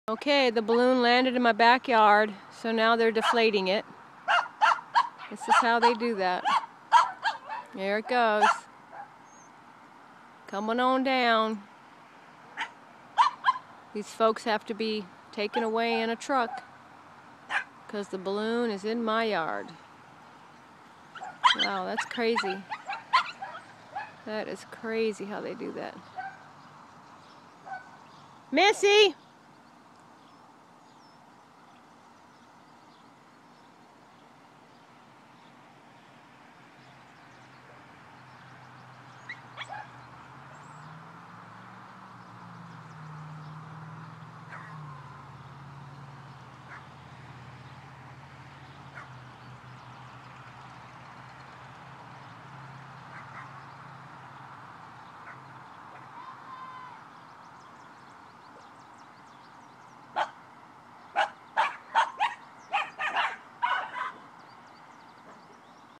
Okay, the balloon landed in my backyard, so now they're deflating it. This is how they do that. There it goes. Coming on down. These folks have to be taken away in a truck because the balloon is in my yard. Wow, that's crazy. That is crazy how they do that. Missy!